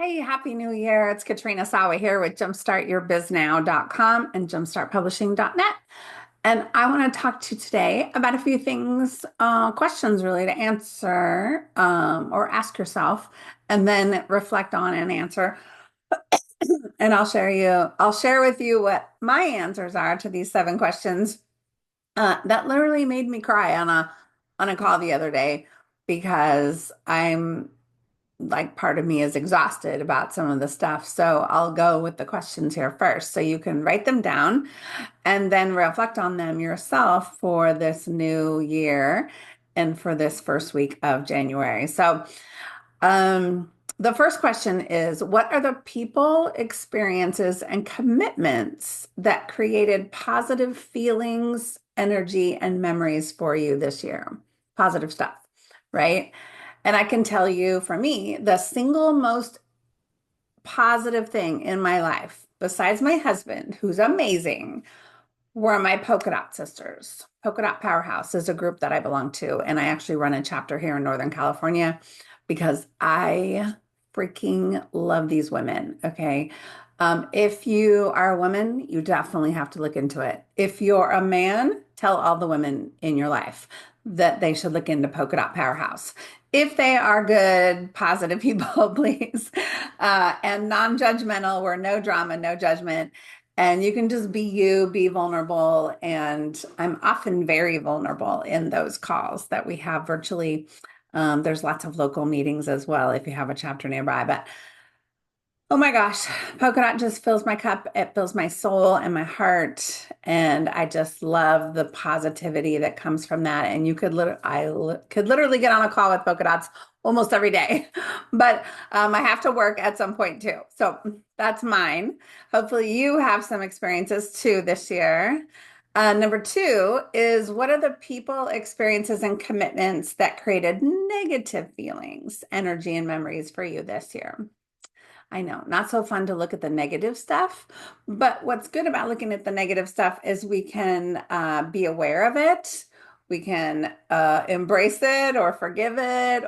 Hey, Happy New Year. It's Katrina Sawa here with jumpstartyourbiznow.com and jumpstartpublishing.net. And I want to talk to you today about a few things, questions really to answer or ask yourself, and then reflect on and answer. And I'll share with you what my answers are to these 7 questions that literally made me cry on a call the other day because I'm like part of me is exhausted about some of the stuff. So I'll go with the questions here first. So you can write them down and then reflect on them yourself for this new year and for this first week of January. The first question is, what are the people, experiences, and commitments that created positive feelings, energy, and memories for you this year? Positive stuff, right? And I can tell you for me, the single most positive thing in my life, besides my husband, who's amazing, were my Polka Dot Sisters. Polka Dot Powerhouse is a group that I belong to, and I actually run a chapter here in Northern California because I freaking love these women. Okay. If you are a woman, you definitely have to look into it. If you're a man, tell all the women in your life that they should look into Polka Dot Powerhouse. If they are good, positive people, please, and non-judgmental, we're no drama, no judgment. And you can just be you, be vulnerable. And I'm often very vulnerable in those calls that we have virtually. There's lots of local meetings as well if you have a chapter nearby. But oh my gosh, polka dot just fills my cup. It fills my soul and my heart. And I just love the positivity that comes from that. And you could could literally get on a call with polka dots almost every day. But I have to work at some point too. So that's mine. Hopefully you have some experiences too this year. Number 2 is, what are the people, experiences, and commitments that created negative feelings, energy, and memories for you this year? I know, not so fun to look at the negative stuff, but what's good about looking at the negative stuff is we can be aware of it. We can embrace it or forgive it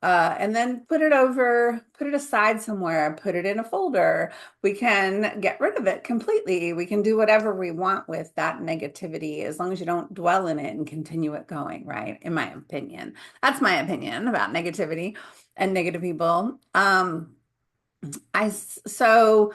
and then put it aside somewhere, put it in a folder. We can get rid of it completely. We can do whatever we want with that negativity as long as you don't dwell in it and continue it going, right? In my opinion. That's my opinion about negativity and negative people. So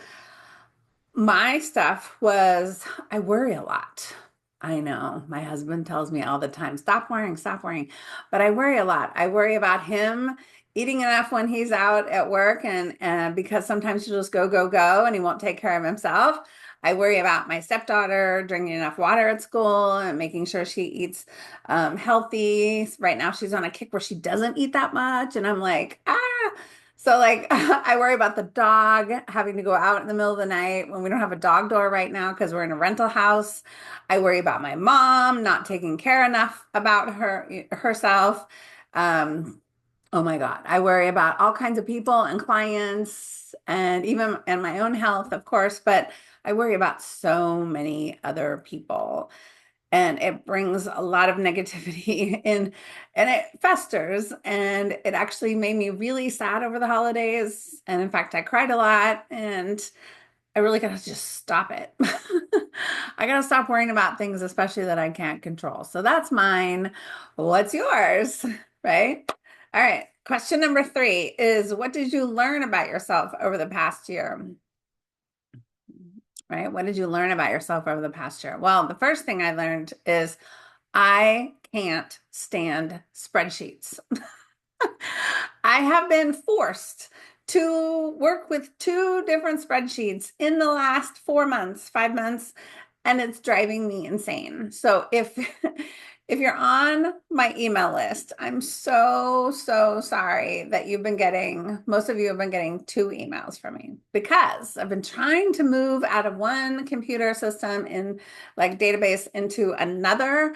my stuff was, I worry a lot. I know my husband tells me all the time, stop worrying, stop worrying. But I worry a lot. I worry about him eating enough when he's out at work and because sometimes he'll just go, go, go and he won't take care of himself. I worry about my stepdaughter drinking enough water at school and making sure she eats healthy. Right now she's on a kick where she doesn't eat that much. And I'm like, ah. So like I worry about the dog having to go out in the middle of the night when we don't have a dog door right now because we're in a rental house. I worry about my mom not taking care enough about herself. Um, oh my God. I worry about all kinds of people and clients and even and my own health, of course, but I worry about so many other people and it brings a lot of negativity in and it festers and it actually made me really sad over the holidays and in fact I cried a lot and I really gotta just stop it. I gotta stop worrying about things especially that I can't control. So that's mine. What's yours? Right? All right, question number 3 is, what did you learn about yourself over the past year? Right? What did you learn about yourself over the past year? Well, the first thing I learned is I can't stand spreadsheets. I have been forced to work with 2 different spreadsheets in the last 4 months, 5 months, and it's driving me insane. So if if you're on my email list, I'm so sorry that most of you have been getting 2 emails from me because I've been trying to move out of one computer system in like database into another.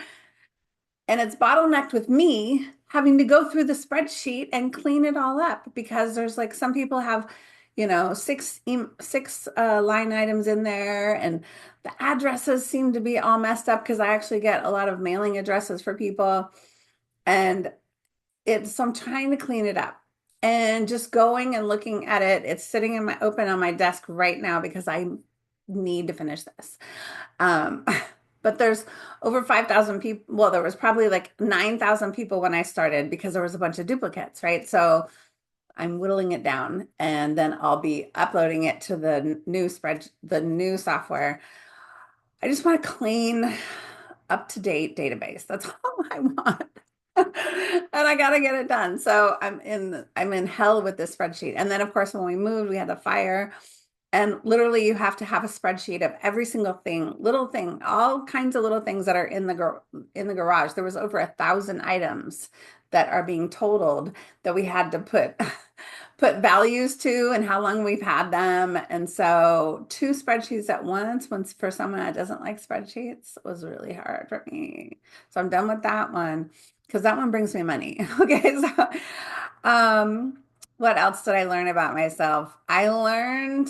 And it's bottlenecked with me having to go through the spreadsheet and clean it all up because there's like some people have, 6 line items in there, and the addresses seem to be all messed up because I actually get a lot of mailing addresses for people, and so I'm trying to clean it up. and just going and looking at it. It's sitting in my open on my desk right now because I need to finish this. Um, but there's over 5,000 people. Well, there was probably like 9,000 people when I started because there was a bunch of duplicates, right? So I'm whittling it down and then I'll be uploading it to the new software. I just want a clean, up-to-date database. That's all I want. And I gotta get it done. So I'm in hell with this spreadsheet. And then of course when we moved, we had a fire. And literally you have to have a spreadsheet of every single thing, little thing, all kinds of little things that are in the garage. There was over 1,000 items that are being totaled that we had to put values to and how long we've had them. And so two spreadsheets at once for someone that doesn't like spreadsheets was really hard for me. So I'm done with that one because that one brings me money. Okay, so what else did I learn about myself? I learned,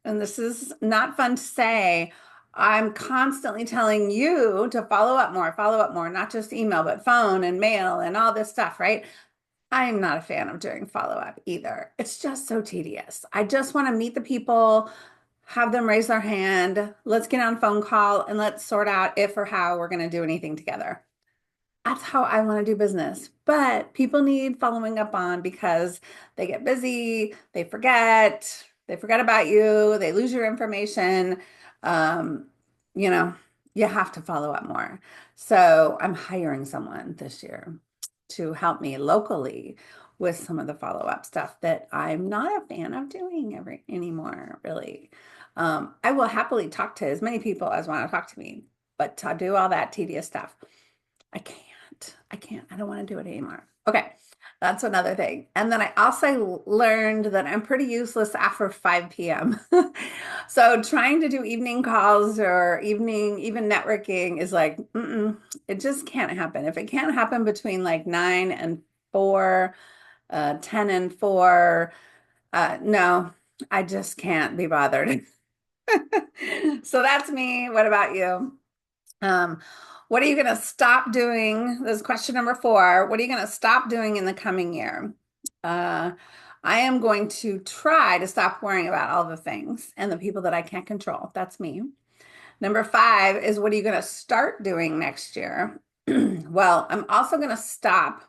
and this is not fun to say, I'm constantly telling you to follow up more, not just email, but phone and mail and all this stuff, right? I'm not a fan of doing follow-up either. It's just so tedious. I just want to meet the people, have them raise their hand. Let's get on phone call and let's sort out if or how we're going to do anything together. That's how I want to do business. But people need following up on because they get busy, they forget about you, they lose your information. Um, you know, you have to follow up more. So I'm hiring someone this year to help me locally with some of the follow-up stuff that I'm not a fan of doing anymore, really. I will happily talk to as many people as want to talk to me, but to do all that tedious stuff, I can't. I can't. I don't want to do it anymore. Okay. That's another thing. And then I also learned that I'm pretty useless after 5 p.m. So trying to do evening calls or even networking is like, it just can't happen. If it can't happen between like 9 and 4, 10 and 4, no, I just can't be bothered. So that's me. What about you? Um, what are you going to stop doing? This is question number 4. What are you going to stop doing in the coming year? Uh, I am going to try to stop worrying about all the things and the people that I can't control. That's me. Number 5 is what are you going to start doing next year? Well, I'm also going to stop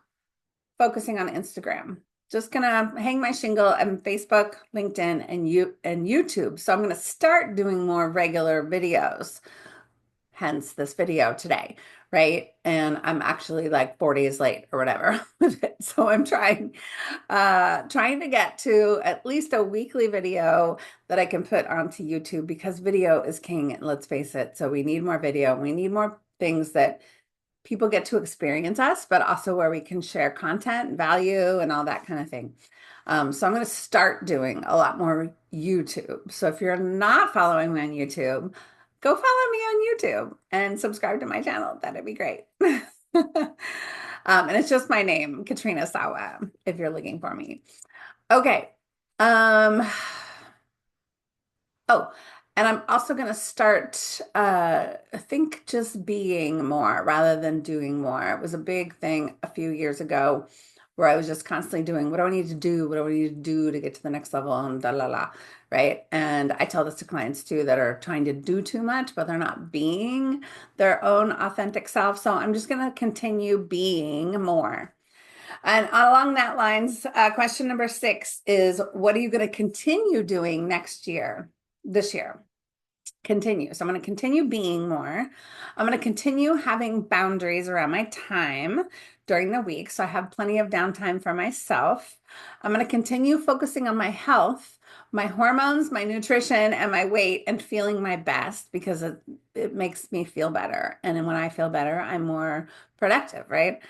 focusing on Instagram. Just gonna hang my shingle on Facebook, LinkedIn, and YouTube. So I'm gonna start doing more regular videos, hence this video today, right? And I'm actually like 4 days late or whatever with it. So I'm trying to get to at least a weekly video that I can put onto YouTube because video is king, let's face it. So we need more video. We need more things that people get to experience us, but also where we can share content, value, and all that kind of thing. So I'm going to start doing a lot more YouTube. So if you're not following me on YouTube, go follow me on YouTube and subscribe to my channel. That'd be great. And it's just my name, Katrina Sawa, if you're looking for me. Okay. Um, Oh, and I'm also going to start, I think just being more rather than doing more. It was a big thing a few years ago where I was just constantly doing, what do I need to do? What do I need to do to get to the next level? And da la la, right? And I tell this to clients too that are trying to do too much, but they're not being their own authentic self. So I'm just going to continue being more. And along that lines, question number 6 is, what are you going to continue doing this year? Continue. So I'm going to continue being more. I'm going to continue having boundaries around my time during the week. So I have plenty of downtime for myself. I'm going to continue focusing on my health, my hormones, my nutrition, and my weight and feeling my best because it makes me feel better. And then when I feel better, I'm more productive, right?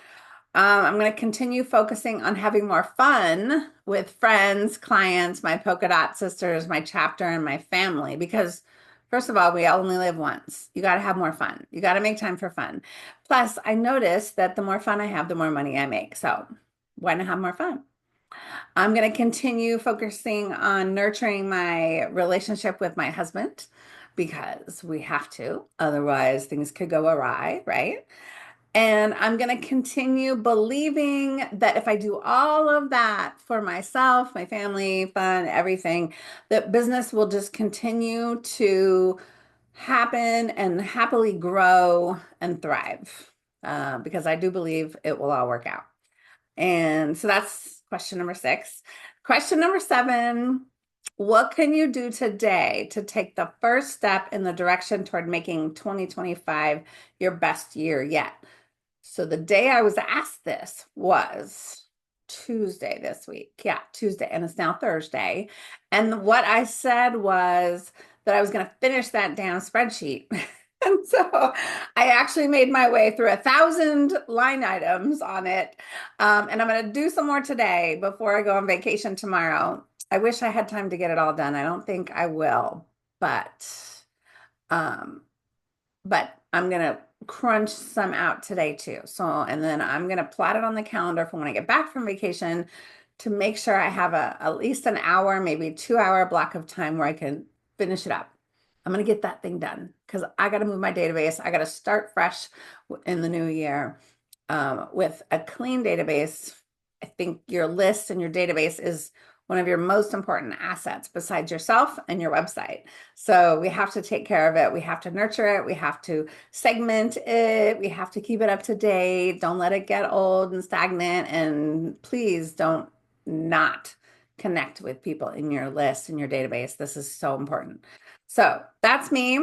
I'm going to continue focusing on having more fun with friends, clients, my polka dot sisters, my chapter, and my family. Because, first of all, we only live once. You got to have more fun. You got to make time for fun. Plus, I noticed that the more fun I have, the more money I make. So, why not have more fun? I'm going to continue focusing on nurturing my relationship with my husband because we have to. Otherwise, things could go awry, right? And I'm going to continue believing that if I do all of that for myself, my family, fun, everything, that business will just continue to happen and happily grow and thrive. Because I do believe it will all work out. And so that's question number 6. Question number 7, what can you do today to take the first step in the direction toward making 2025 your best year yet? So the day I was asked this was Tuesday this week. Yeah, Tuesday, and it's now Thursday. And what I said was that I was going to finish that damn spreadsheet. And so I actually made my way through 1,000 line items on it. And I'm going to do some more today before I go on vacation tomorrow. I wish I had time to get it all done. I don't think I will, but um, but I'm gonna crunch some out today too. So, and then I'm gonna plot it on the calendar for when I get back from vacation to make sure I have at least an hour, maybe 2 hour block of time where I can finish it up. I'm gonna get that thing done because I gotta move my database. I gotta start fresh in the new year with a clean database. I think your list and your database is one of your most important assets besides yourself and your website. So we have to take care of it. We have to nurture it. We have to segment it. We have to keep it up to date. Don't let it get old and stagnant. And please don't not connect with people in your list and your database. This is so important. So that's me.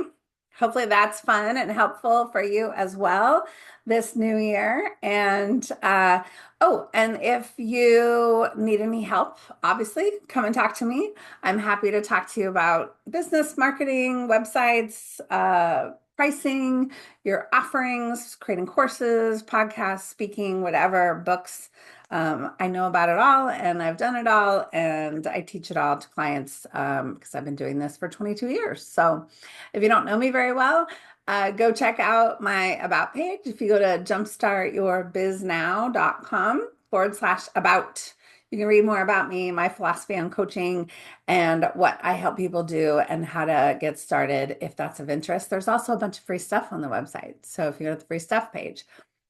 Hopefully that's fun and helpful for you as well this new year. And oh, and if you need any help, obviously come and talk to me. I'm happy to talk to you about business marketing, websites, pricing, your offerings, creating courses, podcasts, speaking, whatever, books. I know about it all and I've done it all and I teach it all to clients because I've been doing this for 22 years. So if you don't know me very well, go check out my about page. If you go to jumpstartyourbiznaw.com/about, you can read more about me, my philosophy on coaching, and what I help people do and how to get started if that's of interest. There's also a bunch of free stuff on the website. So if you go to the free stuff page,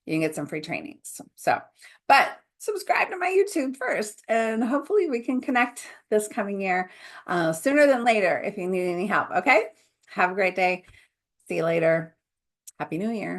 you can get some free trainings. So, but subscribe to my YouTube first, and hopefully we can connect this coming year sooner than later if you need any help. Okay? Have a great day. See you later. Happy New Year.